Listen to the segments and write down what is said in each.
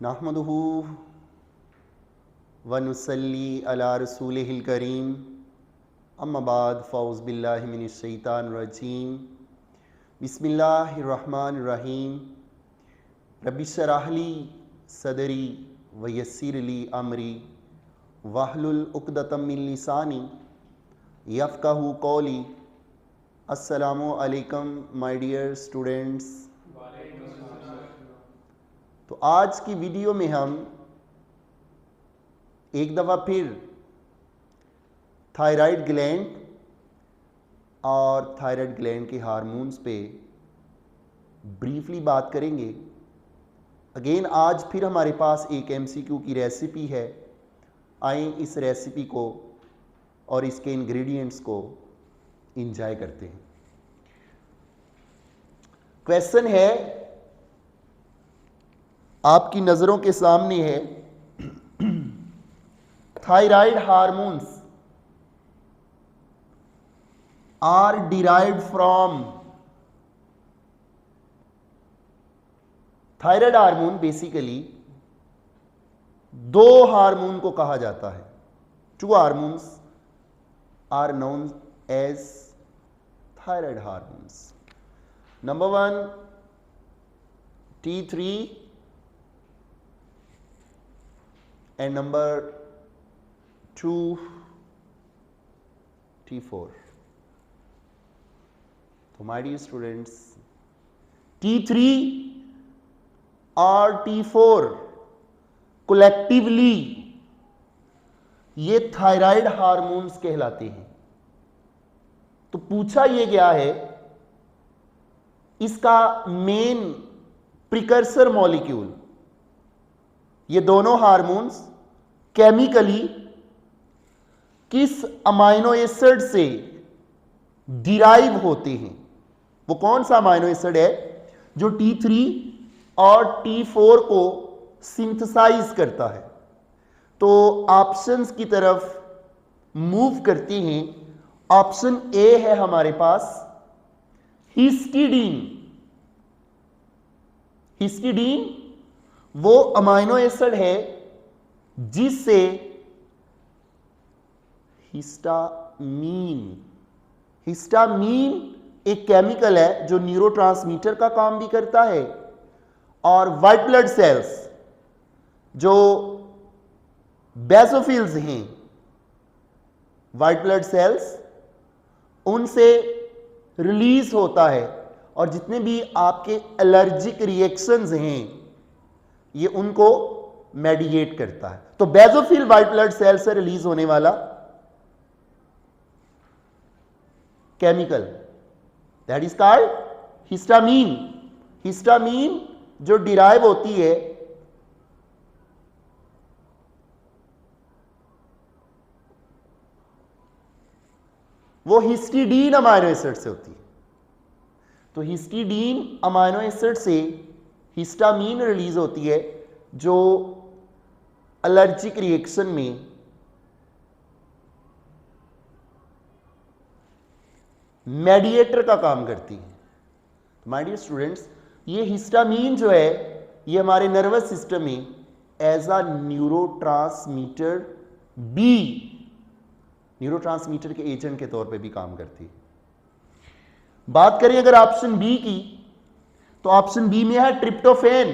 नहमदुहु व नुसल्ली अला रसूलिहिल करीम अम्मा बाद फ़ौज़ बिल्लाहि मिनश शैतानिर रजीम बिस्मिल्लाहिर्रहमानिर रहीम रब्बि इश्रह ली सदरी व यस्सिर ली अमरी वहलुल उक़दतम मिन लिसानी यफ़क़हू क़ौली। अस्सलामु अलैकुम माय डियर स्टूडेंट्स। तो आज की वीडियो में हम एक दफ़ा फिर थायराइड ग्लैंड और थायराइड ग्लैंड के हार्मोन्स पे ब्रीफली बात करेंगे। अगेन आज फिर हमारे पास एक एमसीक्यू की रेसिपी है। आए इस रेसिपी को और इसके इंग्रेडिएंट्स को इंजॉय करते हैं। क्वेश्चन है, आपकी नज़रों के सामने है, thyroid hormones are derived from. Thyroid hormone basically दो हार्मोन को कहा जाता है। Two hormones are known as thyroid hormones. Number one T3 and number 2 T4. तो माय डियर स्टूडेंट्स, T3 और T4 कोलेक्टिवली ये थायराइड हार्मोन्स कहलाते हैं। तो पूछा ये गया है, इसका मेन प्रिकर्सर मॉलिक्यूल, ये दोनों हार्मोन्स केमिकली किस अमाइनो एसिड से डिराइव होते हैं। वो कौन सा अमाइनो एसिड है जो T3 और T4 को सिंथेसाइज करता है। तो ऑप्शंस की तरफ मूव करते हैं। ऑप्शन ए है हमारे पास हिस्टिडीन। हिस्टिडीन वो अमाइनो एसिड है जिससे हिस्टामीन एक केमिकल है जो न्यूरोट्रांसमीटर का काम भी करता है। और व्हाइट ब्लड सेल्स जो बेसोफिल्स हैं, व्हाइट ब्लड सेल्स उनसे रिलीज होता है। और जितने भी आपके एलर्जिक रिएक्शंस हैं ये उनको मेडिएट करता है। तो बेसोफिल व्हाइट ब्लड सेल से रिलीज होने वाला chemical that is called histamine. Histamine जो डिराइव होती है वो हिस्टिडीन अमाइनो एसिड से होती है। तो हिस्टिडीन अमाइनो एसिड से हिस्टामीन रिलीज होती है जो एलर्जिक रिएक्शन में मेडिएटर का काम करती है। माय डियर स्टूडेंट्स, ये हिस्टामीन जो है ये हमारे नर्वस सिस्टम में as a neurotransmitter be, neurotransmitter के एजेंट के तौर पे भी काम करती है। बात करें अगर ऑप्शन बी की, तो ऑप्शन बी में है ट्रिप्टोफैन।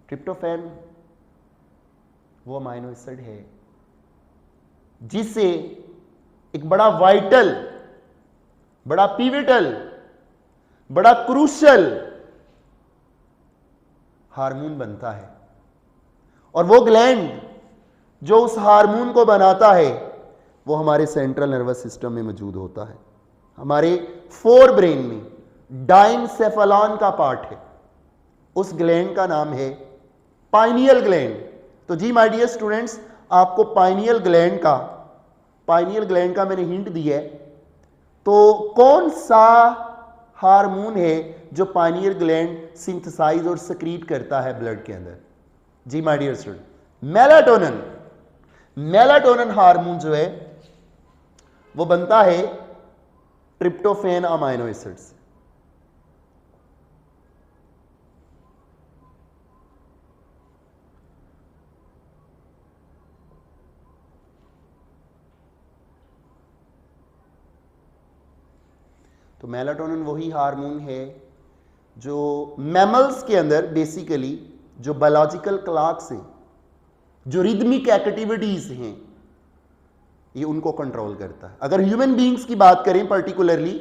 ट्रिप्टोफैन वो अमाइनो एसिड है जिससे एक बड़ा वाइटल, बड़ा पिविटल, बड़ा क्रूशियल हार्मोन बनता है। और वो ग्लैंड जो उस हार्मोन को बनाता है वो हमारे सेंट्रल नर्वस सिस्टम में मौजूद होता है। हमारे फोर ब्रेन में डाइनसेफेलॉन का पार्ट है। उस ग्लैंड का नाम है पाइनियल ग्लैंड। तो जी माय डियर स्टूडेंट्स, आपको पाइनियल ग्लैंड का मैंने हिंट दिया है। तो कौन सा हार्मोन है जो पाइनियल ग्लैंड सिंथेसाइज और सक्रीट करता है ब्लड के अंदर? जी my dear student, melatonin. Melatonin hormone जो है वो बनता है ट्रिप्टोफैन अमाइनो एसिड से। तो मेलाटोनिन वही हार्मोन है जो मैमल्स के अंदर बेसिकली जो बायोलॉजिकल क्लॉक्स हैं, जो रिदमिक एक्टिविटीज हैं, ये उनको कंट्रोल करता है। अगर ह्यूमन बीइंग्स की बात करें पर्टिकुलरली,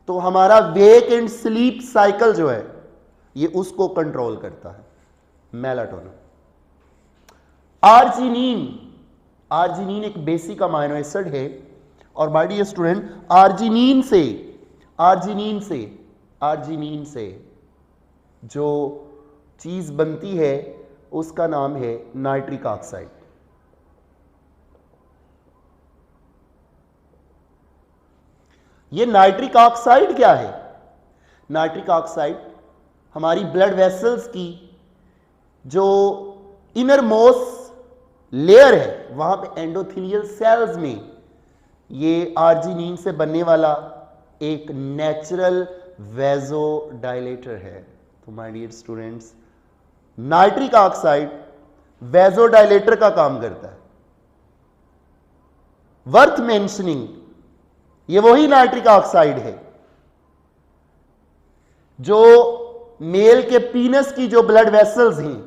तो हमारा वेक एंड स्लीप साइकिल जो है ये उसको कंट्रोल करता है मेलाटोनिन। आर्जिनिन, आर्जिनिन एक बेसिक अमाइनो एसिड है और माय डियर स्टूडेंट आर्जिनिन से जो चीज बनती है उसका नाम है नाइट्रिक ऑक्साइड। ये नाइट्रिक ऑक्साइड क्या है? नाइट्रिक ऑक्साइड हमारी ब्लड वेसल्स की जो इनर मोस्ट लेयर है, वहां पे एंडोथेलियल सेल्स में ये आर्जिनिन से बनने वाला एक नेचुरल वेजोडाइलेटर है। तो my dear students, nitric oxide vasodilator का काम करता है। वर्थ मेंशनिंग, ये वही नाइट्रिक ऑक्साइड है जो मेल के पीनस की जो ब्लड वेसल्स हैं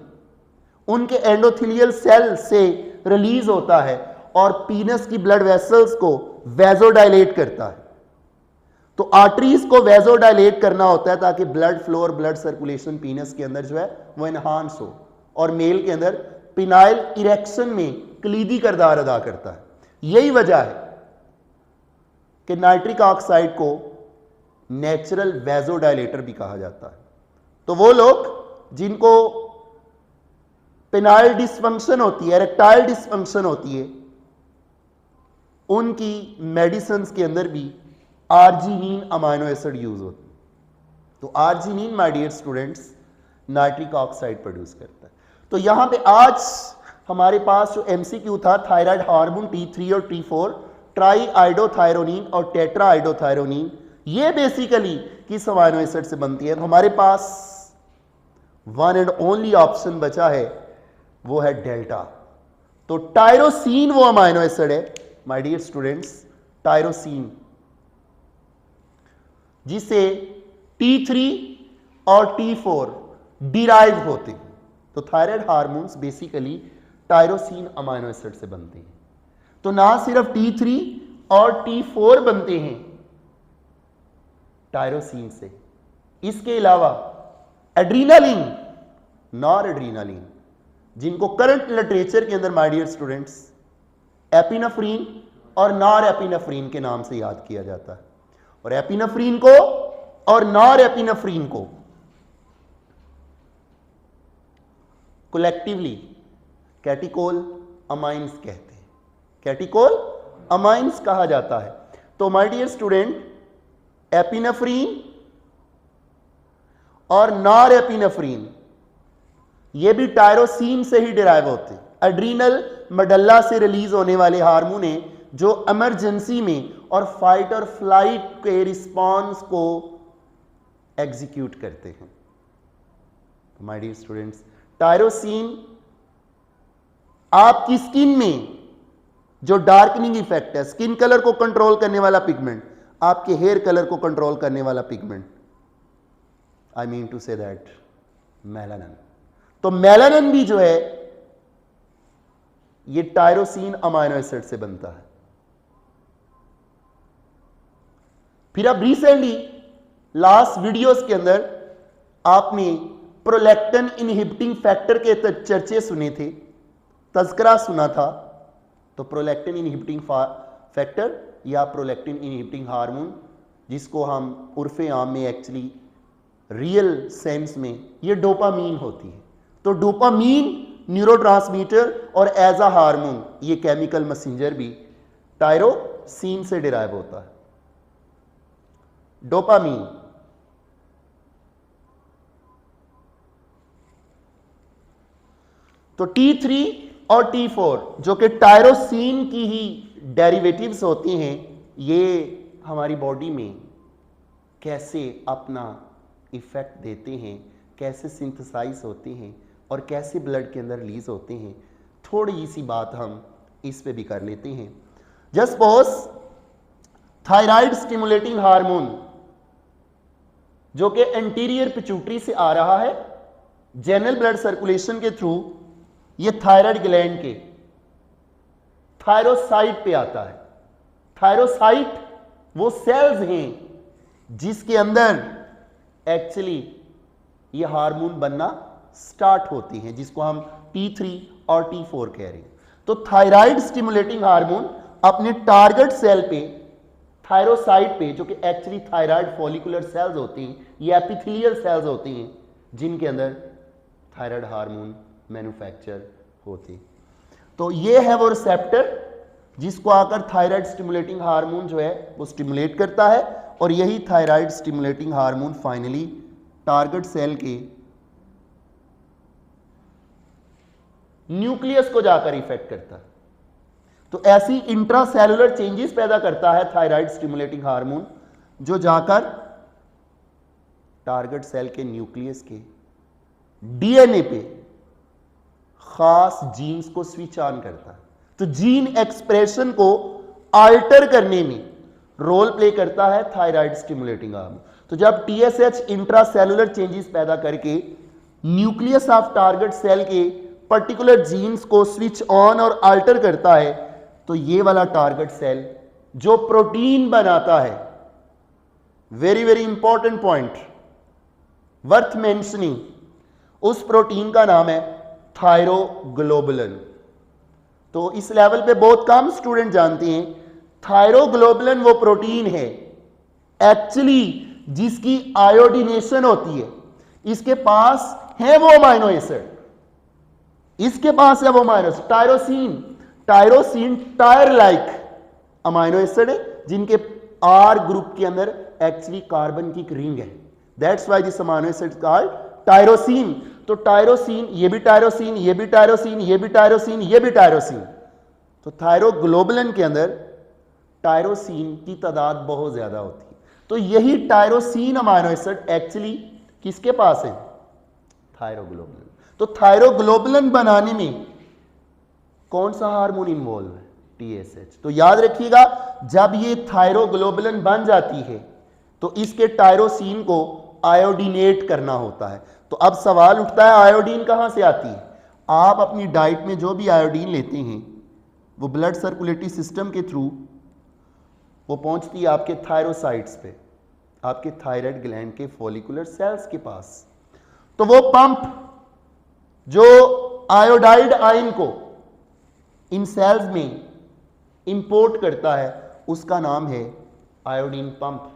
उनके एंडोथेलियल सेल से रिलीज होता है और पीनस की ब्लड वेसल्स को वेजोडाइलेट करता है। तो आर्टरीज को वेजोडाइलेट करना होता है ताकि ब्लड फ्लो और ब्लड सर्कुलेशन पीनस के अंदर जो है वो एनहांस हो, और मेल के अंदर पिनाइल इरेक्शन में कलीदी किरदार अदा करता है। यही वजह है कि नाइट्रिक ऑक्साइड को नेचुरल वेजोडाइलेटर भी कहा जाता है। तो वो लोग जिनको पेनाइल डिसफंक्शन होती है, इरेक्टाइल डिसफंक्शन होती है, उनकी मेडिसिन के अंदर भी आर्जिनिन अमाइनो एसिड यूज होती है। तो arginine my dear students nitric oxide produce करता है। तो यहां पे आज हमारे पास जो एमसीक्यू था, थायराइड हार्मोन T3 और T4, ट्राई आइडोथायरोनिन और टेट्रा आइडोथायरोनिन, ये बेसिकली किस अमाइनो एसिड से बनती है? तो हमारे पास वन एंड ओनली ऑप्शन बचा है, वो है डेल्टा। तो टायरोसिन वो अमाइनो एसिड है माय डियर स्टूडेंट्स, टायरोसिन, जिसे T3 और T4 डिराइव होते हैं। तो thyroid hormones basically tyrosine amino acid से बनते हैं। तो ना सिर्फ T3 और T4 बनते हैं टायरोसिन से, इसके अलावा एड्रीनालिन, नॉर एड्रीनालिन, जिनको करंट लिटरेचर के अंदर माय डियर स्टूडेंट्स एपिनेफ्रीन और नॉर एपिनेफ्रीन के नाम से याद किया जाता है। और एपिनेफ्रीन को और नॉर एपिनेफ्रीन को कलेक्टिवली कैटिकोल अमाइंस कहते हैं, कैटिकोल अमाइंस कहा जाता है। तो माय डियर स्टूडेंट एपिनेफ्रीन और नॉर एपिनेफ्रीन ये भी टायरोसिन से ही डिराइव होते हैं। एड्रीनल मेडल्ला से रिलीज होने वाले हार्मोन हैं जो इमरजेंसी में और फाइट और फ्लाइट के रिस्पॉन्स को एग्जीक्यूट करते हैं। माय डियर स्टूडेंट्स, टायरोसिन आपकी स्किन में जो डार्कनिंग इफेक्ट है, स्किन कलर को कंट्रोल करने वाला पिगमेंट, आपके हेयर कलर को कंट्रोल करने वाला pigment, I mean to say that melanin. तो मेलानिन भी जो है ये टायरोसिन अमाइनो एसिड से बनता है। फिर अब रिसेंटली लास्ट वीडियोस के अंदर आपने प्रोलैक्टिन इनहिबिटिंग फैक्टर के चर्चे सुने थे, तज़किरा सुना था। तो प्रोलैक्टिन इनहिबिटिंग फैक्टर या प्रोलैक्टिन इनहिबिटिंग हार्मोन, जिसको हम उर्फे आम में एक्चुअली रियल सेंस में ये डोपामीन होती है। तो डोपामीन न्यूरोट्रांसमीटर और एज अ हार्मोन ये केमिकल मैसेंजर भी टायरोसिन से डिराइव होता है। डोपामीन तो T3 और T4 जो कि टायरोसिन की ही डेरिवेटिव्स होती हैं, ये हमारी बॉडी में कैसे अपना इफेक्ट देते हैं, कैसे सिंथेसाइज होते हैं और कैसे ब्लड के अंदर रिलीज होते हैं, थोड़ी सी बात हम इस पे भी कर लेते हैं। Just suppose thyroid stimulating hormone जो कि एंटीरियर पिट्यूटरी से आ रहा है जनरल ब्लड सर्कुलेशन के थ्रू, ये थायराइड ग्लैंड के थायरोसाइट पे आता है। थायरोसाइट वो सेल्स हैं जिसके अंदर एक्चुअली ये हार्मोन बनना स्टार्ट होती हैं, जिसको हम T3 और T4 कह रहे हैं। तो थायराइड स्टिमुलेटिंग हार्मोन अपने टारगेट सेल पे, थायरोसाइट पे, जो कि एक्चुअली थायराइड फॉलिकुलर सेल्स होती हैं, ये एपिथेलियल सेल्स होती हैं जिनके अंदर थायराइड हार्मोन मैन्युफैक्चर होती। तो ये है वो रिसेप्टर जिसको आकर थायराइड स्टिमुलेटिंग हार्मोन जो है वो स्टिमुलेट करता है, और यही thyroid stimulating hormone finally target cell के न्यूक्लियस को जाकर इफेक्ट करता है। तो ऐसी इंट्रासेलुलर चेंजेस पैदा करता है थायराइड स्टिमुलेटिंग हार्मोन, जो जाकर टारगेट सेल के न्यूक्लियस के डीएनए पे खास जीन्स को स्विच ऑन करता है। तो जीन एक्सप्रेशन को अल्टर करने में रोल प्ले करता है थायराइड स्टिमुलेटिंग हार्मोन। तो जब टीएसएच इंट्रासेलुलर चेंजेस पैदा करके न्यूक्लियस ऑफ टारगेट सेल के पर्टिकुलर जीन्स को स्विच ऑन और अल्टर करता है, तो ये वाला टारगेट सेल जो प्रोटीन बनाता है, very very important point worth mentioning, उस प्रोटीन का नाम है थायरोग्लोबुलिन। तो इस लेवल पे बहुत कम स्टूडेंट जानते हैं थायरोग्लोबुलिन वो प्रोटीन है एक्चुअली जिसकी आयोडीनेशन होती है। इसके पास है वो अमाइनो एसिड, इसके पास है वो amino acid tyrosine. Tyrosine tyre like amino acid है जिनके आर ग्रुप के अंदर एक्चुअली कार्बन की एक रिंग है। That's why this amino acid called tyrosine. तो टायरोसिन, ये भी टायरोसिन, ये भी टायरोसिन, ये भी टायरोसिन, ये भी टायरोसिन। तो थायरोग्लोबुलिन के अंदर टायरोसिन की तादाद बहुत ज्यादा होती है। तो यही टायरोसिन अमाइनो एसिड एक्चुअली किसके पास है? थायरोग्लोबुलिन। तो थायरोग्लोबुलिन बनाने में कौन सा हार्मोन इन्वॉल्व है? टीएसएच। तो याद रखिएगा जब ये थायरोग्लोबुलिन बन जाती है तो इसके टायरोसिन को आयोडीनेट करना होता है। तो अब सवाल उठता है आयोडीन कहां से आती है? आप अपनी डाइट में जो भी आयोडीन लेते हैं वो ब्लड सर्कुलेटरी सिस्टम के थ्रू वो पहुंचती है आपके थायरोसाइट्स पे, आपके थायराइड ग्लैंड के फॉलिकुलर सेल्स के पास। तो वो पंप जो आयोडाइड आयन को इन सेल्स में इंपोर्ट करता है उसका नाम है आयोडीन पंप।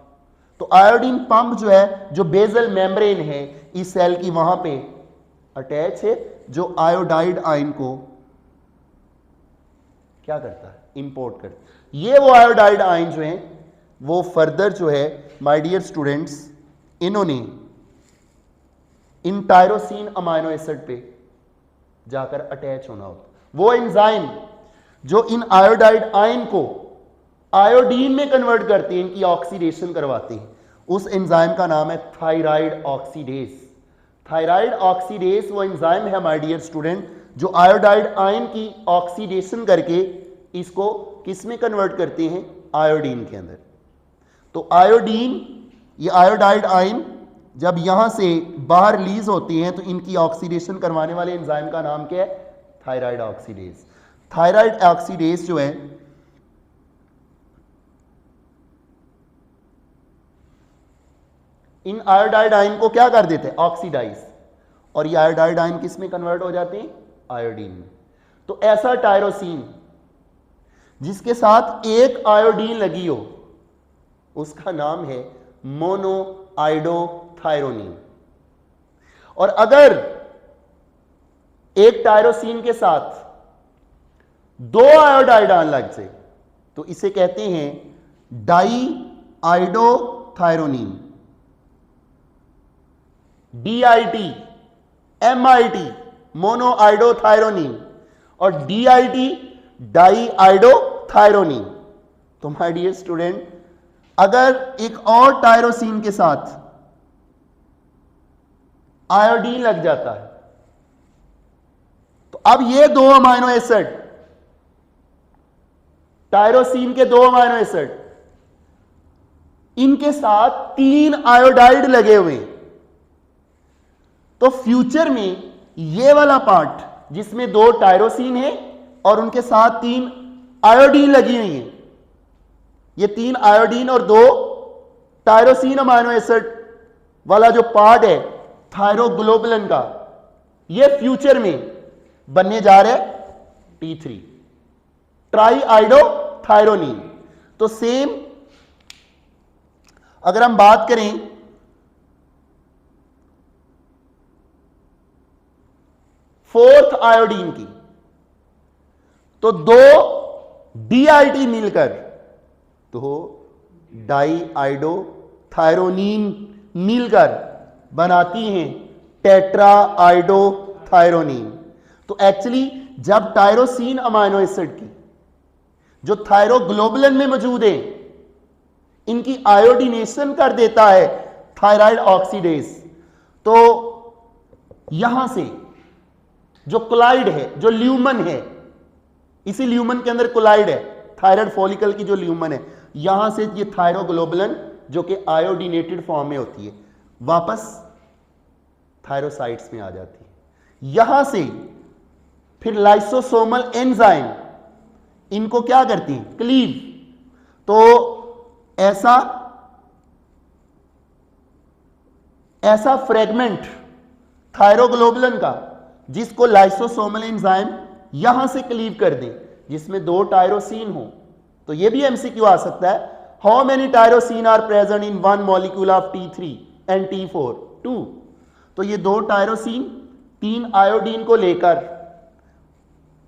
तो आयोडीन पंप जो है, जो बेजल मेम्ब्रेन है इस सेल की, वहां पे अटैच है, जो आयोडाइड आयन को क्या करता है? इंपोर्ट करता है। ये वो आयोडाइड आयन जो है वो फर्दर जो है माय डियर स्टूडेंट्स, इन्होंने इन टायरोसिन अमाइनो एसिड पे जाकर अटैच होना होता। वो एंजाइम जो इन आयोडाइड आयन को आयोडीन में कन्वर्ट करते हैं, इनकी ऑक्सीडेशन करवाते हैं, उस एंजाइम का नाम है थायराइड ऑक्सीडेज। थायराइड ऑक्सीडेज वो एंजाइम है माय डियर स्टूडेंट जो आयोडाइड आयन की ऑक्सीडेशन करके इसको किस में कन्वर्ट करते हैं? आयोडीन के अंदर। तो आयोडीन, ये आयोडाइड आयन जब यहां से बाहर रिलीज होती हैं तो इनकी ऑक्सीडेशन करवाने वाले एंजाइम का नाम क्या है? Thyroid oxidase. थायराइड ऑक्सीडेज जो है इन आयोडाइड आयन को क्या कर देते हैं? ऑक्सीडाइज। और ये आयोडाइड आयन किस में कन्वर्ट हो जाते हैं? आयोडीन में। तो ऐसा टायरोसिन जिसके साथ एक आयोडीन लगी हो उसका नाम है मोनोआइडोथायरोनिन। और अगर एक टायरोसिन के साथ दो आयोडाइड आयन लग जाए तो इसे कहते हैं डाई आइडोथायरोनिन। DIT, MIT मोनोआइडोथायरोनिन और DIT डाई आइडोथायरोनिन। तो माय डियर स्टूडेंट, अगर एक और टायरोसिन के साथ आयोडीन लग जाता है तो अब ये दो अमाइनो एसिड, टायरोसिन के दो अमाइनो एसिड इनके साथ 3 आयोडाइड लगे हुए हैं। तो फ्यूचर में ये वाला पार्ट जिसमें 2 टायरोसिन है और उनके साथ 3 आयोडीन लगी हुई है, ये 3 आयोडीन और 2 टायरोसिन अमाइनो एसिड वाला जो पार्ट है थायरोग्लोबुलिन का, ये फ्यूचर में बनने जा रहा है T3 ट्राई आइडो थायरोनिन। तो सेम अगर हम बात करें फोर्थ आयोडीन की, तो 2 DIT मिलकर तो डाई आइडो थायरोनिन मिलकर बनाती हैं टेट्रा आइडो थायरोनिन। तो एक्चुअली जब टायरोसिन अमाइनो एसिड की जो थायरोग्लोबुलिन में मौजूद है, इनकी आयोडीनेशन कर देता है थायराइड ऑक्सीडेज, तो यहां से जो कोलाइड है, जो ल्यूमन है, इसी ल्यूमन के अंदर कोलाइड है, थायराइड फॉलिकल की जो ल्यूमन है, यहां से ये थायरोग्लोबुलिन जो कि आयोडीनेटेड फॉर्म में होती है वापस थायरोसाइट्स में आ जाती है। यहां से फिर लाइसोसोमल एंजाइम इनको क्या करती हैं, क्लीव। तो ऐसा फ्रेगमेंट थायरोग्लोबुलिन का जिसको लाइसोसोमल एंजाइम यहां से क्लीव कर दें, जिसमें 2 टायरोसिन हो। तो यह भी एमसीक्यू आ सकता है, how many tyrosine are present in 1 molecule of T3 and T4? 2। तो ये 2 टायरोसिन 3 आयोडीन को लेकर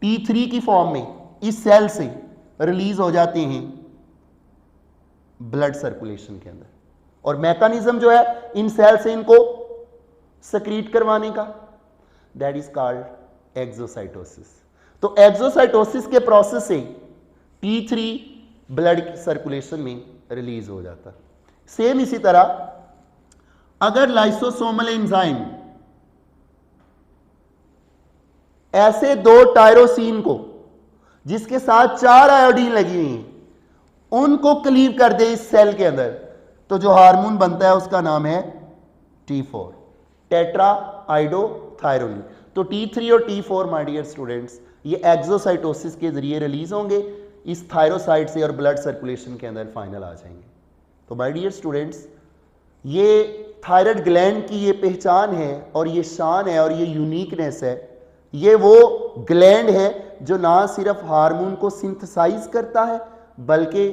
T3 की फॉर्म में इस सेल से रिलीज हो जाते हैं ब्लड सर्कुलेशन के अंदर। और मैकेनिज्म जो है इन सेल से इनको सक्रीट करवाने का, दैट इज कॉल्ड एक्सोसाइटोसिस। तो एक्सोसाइटोसिस के प्रोसेस से T3 ब्लड सर्कुलेशन में रिलीज हो जाता है। सेम इसी तरह अगर लाइसोसोमल एंजाइम ऐसे 2 टायरोसिन को जिसके साथ 4 आयोडीन लगी हुई हैं, उनको क्लीव कर दे इस सेल के अंदर, तो जो हार्मोन बनता है उसका नाम है T4 टेट्रा आइडो थायरोनिन। तो T3 और T4 माय डियर स्टूडेंट्स ये एक्सोसाइटोसिस के जरिए रिलीज होंगे इस थायरोसाइट से और ब्लड सर्कुलेशन के अंदर फाइनल आ जाएंगे। तो माय डियर स्टूडेंट्स ये थायराइड ग्लैंड की ये पहचान है और ये शान है और ये यूनिकनेस है। ये वो ग्लैंड है जो ना सिर्फ हार्मोन को सिंथेसाइज करता है बल्कि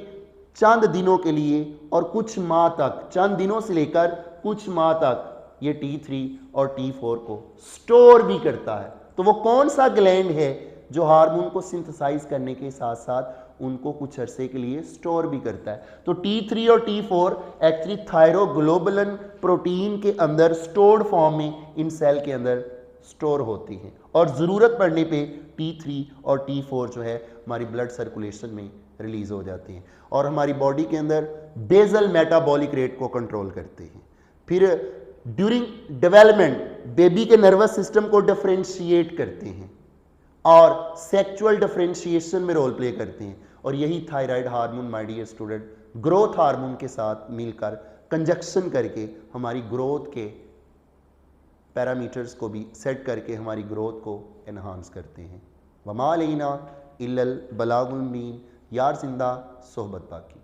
चंद दिनों के लिए और कुछ माह तक, चंद दिनों से लेकर कुछ माह तक ये T3 और T4 को स्टोर भी करता है। तो वो कौन सा ग्लैंड है जो हार्मोन को सिंथेसाइज करने के साथ साथ उनको कुछ अरसे के लिए स्टोर भी करता है? तो T3 और T4 एक्चुअली थायरोग्लोबुलिन प्रोटीन के अंदर स्टोर्ड फॉर्म में इन सेल के अंदर स्टोर होती हैं और ज़रूरत पड़ने पे T3 और T4 जो है हमारी ब्लड सर्कुलेशन में रिलीज हो जाती हैं और हमारी बॉडी के अंदर बेसल मेटाबॉलिक रेट को कंट्रोल करते हैं। फिर ड्यूरिंग डेवलपमेंट बेबी के नर्वस सिस्टम को डिफरेंशिएट करते हैं और सेक्सुअल डिफरेंशिएशन में रोल प्ले करते हैं। और यही thyroid hormone my dear student growth hormone के साथ मिलकर कंजक्शन करके हमारी ग्रोथ के पैरामीटर्स को भी सेट करके हमारी ग्रोथ को एनहांस करते हैं। वमा अलैना इल्लल बलागुल मुबीन। यार जिंदा सोहबत बाकी।